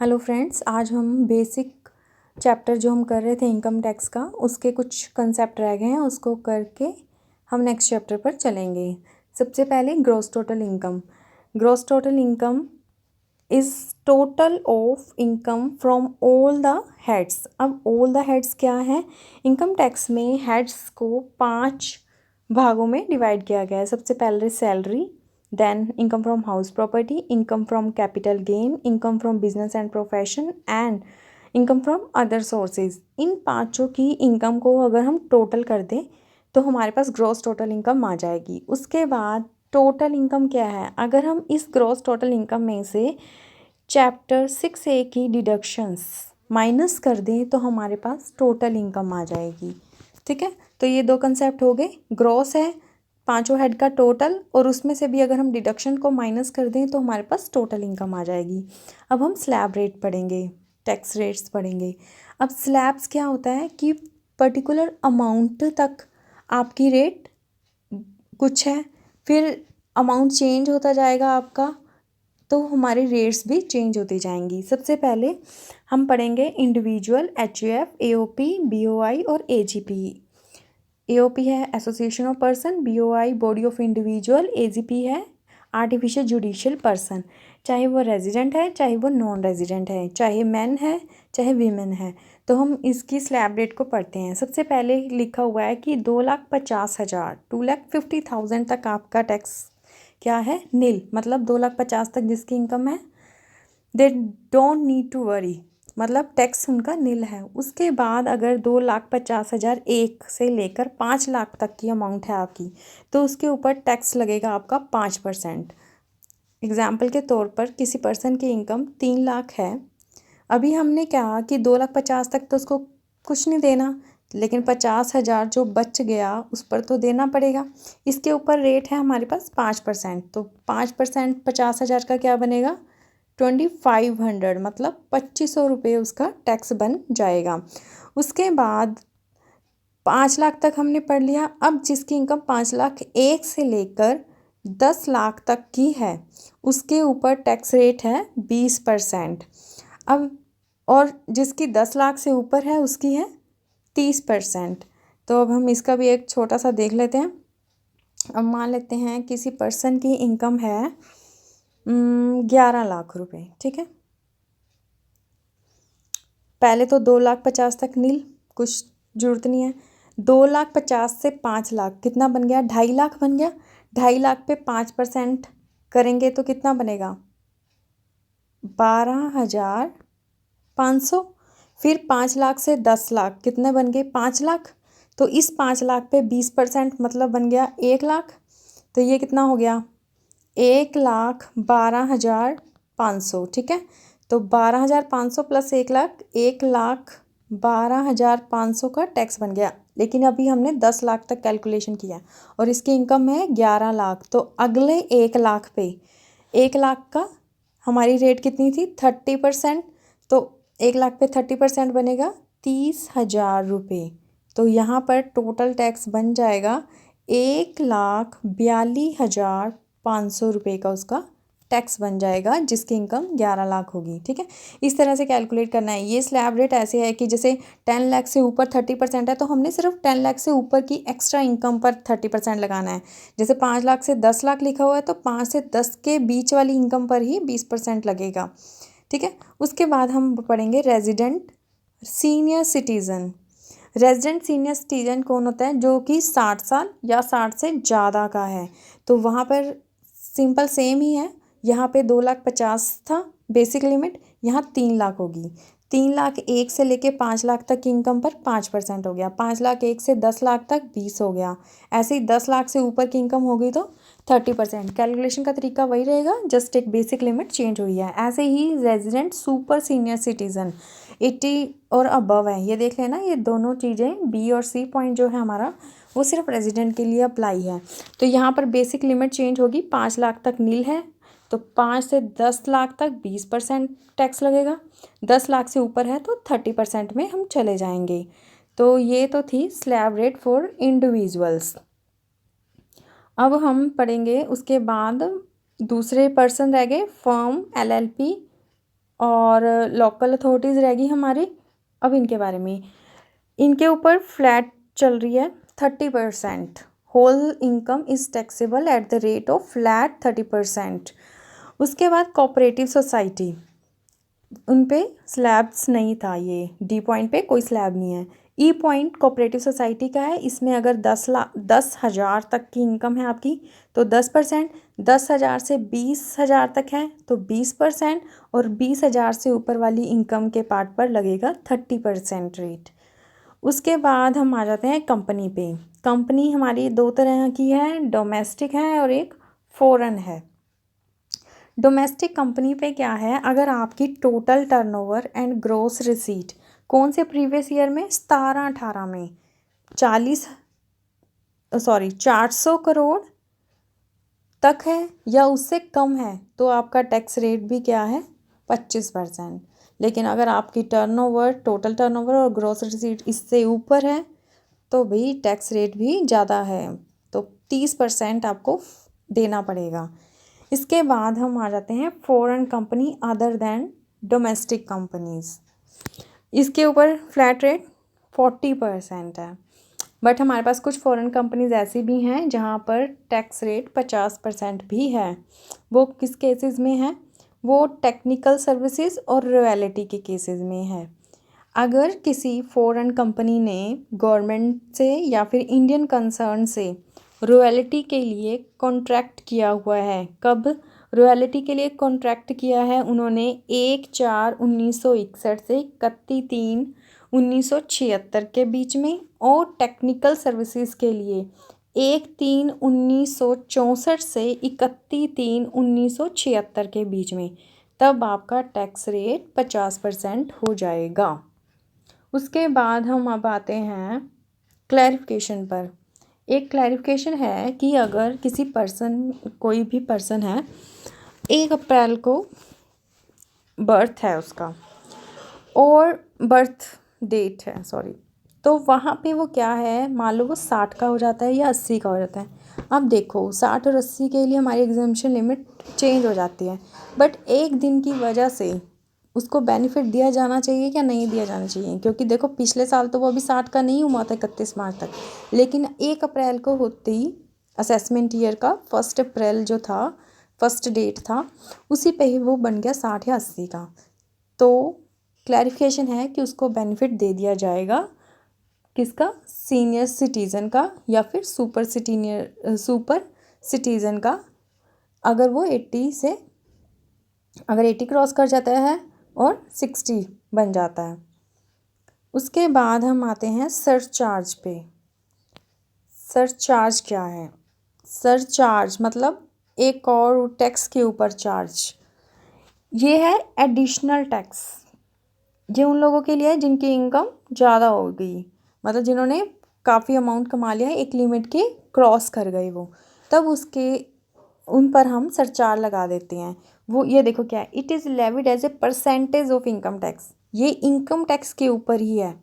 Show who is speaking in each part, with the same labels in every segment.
Speaker 1: Hello friends, आज हम basic chapter जो हम कर रहे थे इनकम टैक्स का, उसके कुछ कंसेप्ट रह गए हैं, उसको करके हम नेक्स्ट चैप्टर पर चलेंगे। सबसे पहले gross total income. Gross total income is total of income from all the heads. अब ऑल द हेड्स क्या है? इनकम टैक्स में हेड्स को 5 भागों में डिवाइड किया गया है। सबसे पहले salary, then income from house property, income from capital gain, income from business and profession and income from other sources. इन पांचों की इनकम को अगर हम टोटल कर दें तो हमारे पास ग्रॉस टोटल इनकम आ जाएगी। उसके बाद टोटल इनकम क्या है? अगर हम इस ग्रॉस टोटल इनकम में से चैप्टर 6A की डिडक्शंस माइनस कर दें तो हमारे पास टोटल इनकम आ जाएगी। ठीक है, तो ये 2 कंसेप्ट हो गए। ग्रॉस है पांचों हेड का टोटल, और उसमें से भी अगर हम डिडक्शन को माइनस कर दें तो हमारे पास टोटल इनकम आ जाएगी। अब हम स्लैब रेट पढ़ेंगे, टैक्स रेट्स पढ़ेंगे। अब स्लैब्स क्या होता है कि पर्टिकुलर अमाउंट तक आपकी रेट कुछ है, फिर अमाउंट चेंज होता जाएगा आपका, तो हमारी रेट्स भी चेंज होती जाएंगी। सबसे पहले हम पढ़ेंगे इंडिविजुअल, HUF, AOP, BOI और AGP। AOP है association of person, BOI body of individual, AGP है आर्टिफिशियल जुडिशियल पर्सन। चाहे वो रेजिडेंट है, चाहे वो नॉन रेजिडेंट है, चाहे मैन है, चाहे वीमेन है। तो हम इसकी स्लैब रेट को पढ़ते हैं। सबसे पहले लिखा हुआ है कि 2,50,000 2,50,000 तक आपका टैक्स क्या है? नील। मतलब 2,50,000 तक जिसकी इनकम है, they don't need to worry, मतलब टैक्स उनका नील है। उसके बाद अगर 2,50,000 एक से लेकर 5 लाख तक की अमाउंट है आपकी, तो उसके ऊपर टैक्स लगेगा आपका 5%। एग्जाम्पल के तौर पर किसी पर्सन की इनकम 3 लाख है। अभी हमने कहा कि 2,50,000 तक तो उसको कुछ नहीं देना, लेकिन 50,000 जो बच गया उस पर तो देना पड़ेगा। इसके ऊपर रेट है हमारे पास 5%, तो 5% 50,000 का क्या बनेगा? 2,500, मतलब 2,500 रुपये उसका टैक्स बन जाएगा। उसके बाद 5 लाख तक हमने पढ़ लिया। अब जिसकी इनकम 5 लाख एक से लेकर 10 लाख तक की है, उसके ऊपर टैक्स रेट है 20%। अब और जिसकी 10 लाख से ऊपर है उसकी है 30%। तो अब हम इसका भी एक छोटा सा देख लेते हैं। अब मान लेते हैं किसी पर्सन की इनकम है 11 लाख रुपए। ठीक है, पहले तो 2,50,000 तक नील, कुछ जरूरत नहीं है। 2,50,000 से 5 लाख कितना बन गया? 2.5 लाख बन गया। 2.5 लाख पे 5% करेंगे तो कितना बनेगा? 12,500। फिर 5 लाख से 10 लाख कितने बन गए? 5 लाख। तो इस 5 लाख पे 20% मतलब बन गया 1 लाख। तो ये कितना हो गया? 1,12,500। ठीक है, तो 12,500 प्लस 1 लाख, 1,12,500 का टैक्स बन गया। लेकिन अभी हमने 10 लाख तक कैलकुलेशन किया और इसकी इनकम है 11 लाख। तो अगले 1 लाख पे, 1 लाख का हमारी रेट कितनी थी? 30%। तो 1 लाख पे 30% बनेगा 30,000 रुपये। तो यहाँ पर टोटल टैक्स बन जाएगा 1,42,500 रुपये का उसका टैक्स बन जाएगा, जिसकी इनकम 11 लाख होगी। ठीक है, इस तरह से कैलकुलेट करना है। ये स्लैब रेट ऐसे है कि जैसे 10 लाख से ऊपर 30% है, तो हमने सिर्फ 10 लाख से ऊपर की एक्स्ट्रा इनकम पर 30% लगाना है। जैसे 5 लाख से 10 लाख लिखा हुआ है, तो 5 से 10 के बीच वाली इनकम पर ही 20% लगेगा। ठीक है, उसके बाद हम पढ़ेंगे resident senior citizen. Resident senior citizen कौन होता है? जो कि 60 साल या 60 से ज़्यादा का है। तो वहाँ पर सिंपल सेम ही है। यहाँ पे 2,50,000 था बेसिक लिमिट, यहाँ 3 लाख होगी। 3 लाख एक से लेके 5 लाख तक की इनकम पर 5% हो गया। 5 लाख एक से 10 लाख तक 20 हो गया। ऐसे ही 10 लाख से ऊपर की इनकम हो गई तो 30%। कैलकुलेशन का तरीका वही रहेगा, जस्ट एक बेसिक लिमिट चेंज हुई है। ऐसे ही रेजिडेंट सुपर सीनियर सिटीज़न 80 और अबव है, ये देख लेना। ये दोनों चीज़ें B और C पॉइंट जो है हमारा, वो सिर्फ रेजिडेंट के लिए अप्लाई है। तो यहाँ पर बेसिक लिमिट चेंज होगी। 5 लाख तक नील है, तो 5 से 10 लाख तक 20% टैक्स लगेगा। 10 लाख से ऊपर है तो 30% में हम चले जाएंगे। तो ये तो थी स्लैब रेट फॉर इंडिविजुअल्स। अब हम पढ़ेंगे उसके बाद दूसरे पर्सन रह गए, फर्म, LLP, और लोकल अथॉरिटीज़ रहेगी हमारी। अब इनके बारे में, इनके ऊपर फ्लैट चल रही है 30%। Whole income is taxable at the rate of flat 30%। उसके बाद कोऑपरेटिव सोसाइटी, उन पे स्लैब्स नहीं था, ये डी पॉइंट पे कोई स्लैब नहीं है। ई पॉइंट कोऑपरेटिव सोसाइटी का है, इसमें अगर 10,000 तक की इनकम है आपकी तो 10%, 10,000 से 20,000 तक है तो 20%, और 20,000 से ऊपर वाली इनकम के पार्ट पर लगेगा 30% रेट। उसके बाद हम आ जाते हैं कंपनी पे। कंपनी हमारी दो तरह की है, डोमेस्टिक है और एक फॉरेन है। डोमेस्टिक कंपनी पे क्या है, अगर आपकी total turnover and gross receipt कौन से प्रीवियस ईयर में 17-18 में 400 करोड़ तक है या उससे कम है तो आपका टैक्स रेट भी क्या है 25%। लेकिन अगर आपकी टर्नओवर, टोटल टर्नओवर और ग्रॉस रिसीट इससे ऊपर है तो भाई टैक्स रेट भी ज़्यादा है, तो 30% आपको देना पड़ेगा। इसके बाद हम आ जाते हैं foreign company other than domestic companies. इसके ऊपर फ्लैट रेट 40% है, बट हमारे पास कुछ फॉरेन कंपनीज़ ऐसी भी हैं जहाँ पर टैक्स रेट 50% भी है। वो किस केसेस में है, वो टेक्निकल सर्विसेज और रॉयल्टी के केसेस में है। अगर किसी फॉरेन कंपनी ने गवर्नमेंट से या फिर इंडियन कंसर्न से रॉयल्टी के लिए कॉन्ट्रैक्ट किया हुआ है, कब रॉयल्टी के लिए कॉन्ट्रैक्ट किया है उन्होंने 1/4/1961 से 31/3/1976 के बीच में, और टेक्निकल सर्विसेज के लिए 1/3/1964 से 31/3/1976 के बीच में, तब आपका टैक्स रेट 50% हो जाएगा। उसके बाद हम अब आते हैं क्लैरिफिकेशन पर। एक क्लैरिफिकेशन है कि अगर किसी पर्सन, कोई भी पर्सन है, 1 अप्रैल को बर्थ है उसका और बर्थ डेट है तो वहाँ पे वो क्या है, मान लो वो 60 का हो जाता है या 80 का हो जाता है। अब देखो 60 और 80 के लिए हमारी एग्जाम्पशन लिमिट चेंज हो जाती है, बट एक दिन की वजह से उसको बेनिफिट दिया जाना चाहिए क्या नहीं दिया जाना चाहिए, क्योंकि देखो पिछले साल तो वो अभी 60 का नहीं हुआ था 31 मार्च तक, लेकिन 1 अप्रैल को होते ही असेसमेंट ईयर का 1 अप्रैल जो था फर्स्ट डेट था, उसी पे ही वो बन गया 60 या 80 का। तो क्लैरिफिकेशन है कि उसको बेनिफिट दे दिया जाएगा, किसका, सीनियर सिटीज़न का या फिर सुपर सिटीज़न का, अगर वो 80 क्रॉस कर जाता है और 60 बन जाता है। उसके बाद हम आते हैं सरचार्ज पे। सरचार्ज क्या है, सरचार्ज मतलब एक और टैक्स के ऊपर चार्ज। ये है एडिशनल टैक्स, ये उन लोगों के लिए है जिनकी इनकम ज़्यादा हो गई, मतलब जिन्होंने काफ़ी अमाउंट कमा लिया है, एक लिमिट के क्रॉस कर गए वो, तब उन पर हम सरचार्ज लगा देते हैं। वो ये देखो क्या है, it is levied as a percentage of income tax. ये इनकम टैक्स के ऊपर ही है,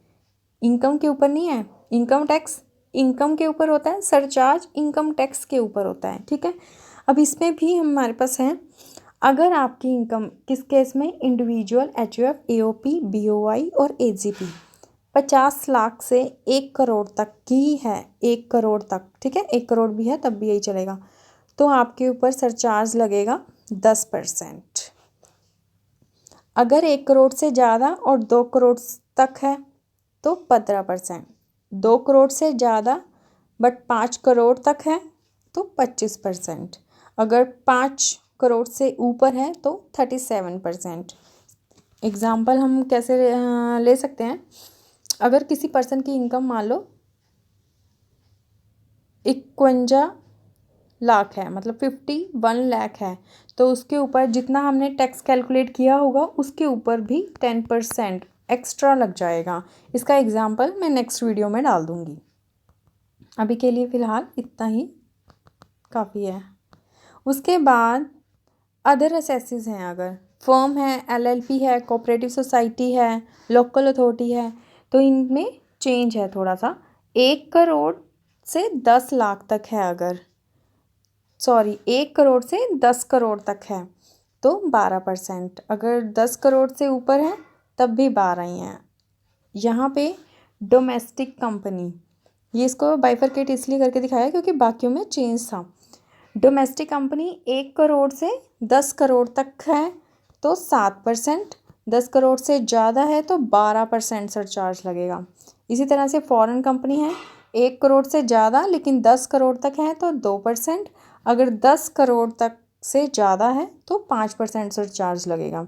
Speaker 1: इनकम के ऊपर नहीं है। इनकम टैक्स इनकम के ऊपर होता है, सरचार्ज इनकम टैक्स के ऊपर होता है, ठीक है। अब इसमें भी हमारे पास है, अगर आपकी इनकम किस केस में, इंडिविजुअल, HUF, AOP, BOI और AGP 50 लाख से 1 करोड़ तक की है, 1 करोड़ तक, ठीक है, 1 करोड़ भी है तब भी यही चलेगा, तो आपके ऊपर सरचार्ज लगेगा 10%। अगर 1 करोड़ से ज़्यादा और 2 करोड़ तक है तो 15%, 2 करोड़ से ज़्यादा बट 5 करोड़ तक है तो 25%, अगर 5 करोड़ से ऊपर है तो 37%। एग्ज़ाम्पल हम कैसे ले सकते हैं, अगर किसी पर्सन की इनकम मान लो 51 लाख है, मतलब 51 लाख है, तो उसके ऊपर जितना हमने टैक्स कैलकुलेट किया होगा उसके ऊपर भी 10% एक्स्ट्रा लग जाएगा। इसका एग्ज़ाम्पल मैं नेक्स्ट वीडियो में डाल दूँगी। अभी के लिए फ़िलहाल इतना ही काफ़ी है। उसके बाद अदर असेसिस हैं, अगर फर्म है, LLP है, कोऑपरेटिव सोसाइटी है, लोकल अथॉरिटी है, तो इनमें चेंज है थोड़ा सा। 1 करोड़ से 10 लाख तक है, 1 करोड़ से 10 करोड़ तक है तो 12%, अगर 10 करोड़ से ऊपर है तब भी 12 ही हैं। यहाँ पे डोमेस्टिक कंपनी, ये इसको बाइफरकेट इसलिए करके दिखाया क्योंकि बाकियों में चेंज था। डोमेस्टिक कंपनी 1 करोड़ से 10 करोड़ तक है तो 7%, 10 करोड़ से ज़्यादा है तो 12% सरचार्ज लगेगा। इसी तरह से फॉरेन कंपनी है 1 करोड़ से ज़्यादा लेकिन 10 करोड़ तक है तो 2%, अगर 10 करोड़ तक से ज़्यादा है तो 5% सरचार्ज लगेगा।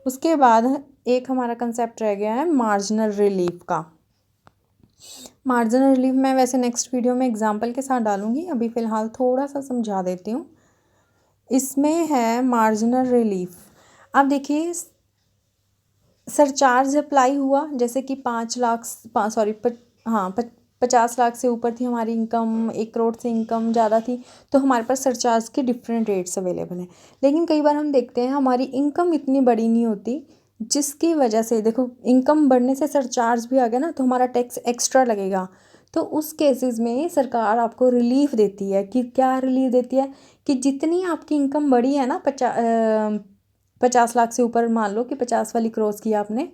Speaker 1: उसके बाद एक हमारा कंसेप्ट रह गया है मार्जिनल रिलीफ का। मार्जिनल रिलीफ मैं वैसे नेक्स्ट वीडियो में एग्जांपल के साथ डालूंगी, अभी फ़िलहाल थोड़ा सा समझा देती हूँ। इसमें है मार्जिनल रिलीफ। अब देखिए सरचार्ज अप्लाई हुआ, जैसे कि 50 लाख से ऊपर थी हमारी इनकम, 1 करोड़ से इनकम ज़्यादा थी तो हमारे पास सरचार्ज के डिफरेंट रेट्स अवेलेबल हैं। लेकिन कई बार हम देखते हैं हमारी इनकम इतनी बड़ी नहीं होती, जिसकी वजह से देखो इनकम बढ़ने से सरचार्ज भी आ गया ना तो हमारा टैक्स एक्स्ट्रा लगेगा। तो उस केसेस में सरकार आपको रिलीफ देती है कि क्या रिलीफ देती है कि जितनी आपकी इनकम बढ़ी है ना 50 लाख से ऊपर, मान लो कि 50 वाली क्रॉस किया आपने,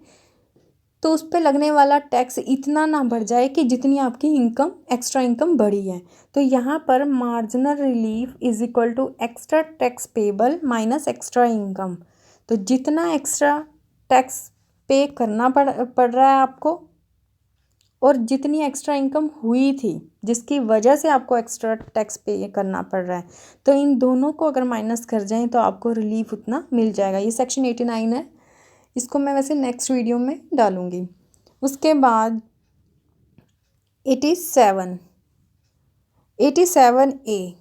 Speaker 1: तो उस पर लगने वाला टैक्स इतना ना बढ़ जाए कि जितनी आपकी इनकम एक्स्ट्रा इनकम बढ़ी है। तो यहाँ पर marginal relief is equal to extra tax payable minus extra income. तो जितना एक्स्ट्रा टैक्स पे करना पड़ रहा है आपको और जितनी एक्स्ट्रा इनकम हुई थी जिसकी वजह से आपको एक्स्ट्रा टैक्स पे करना पड़ रहा है, तो इन दोनों को अगर माइनस कर जाएं तो आपको रिलीफ उतना मिल जाएगा। ये सेक्शन 89 है, इसको मैं वैसे नेक्स्ट वीडियो में डालूंगी। उसके बाद 87A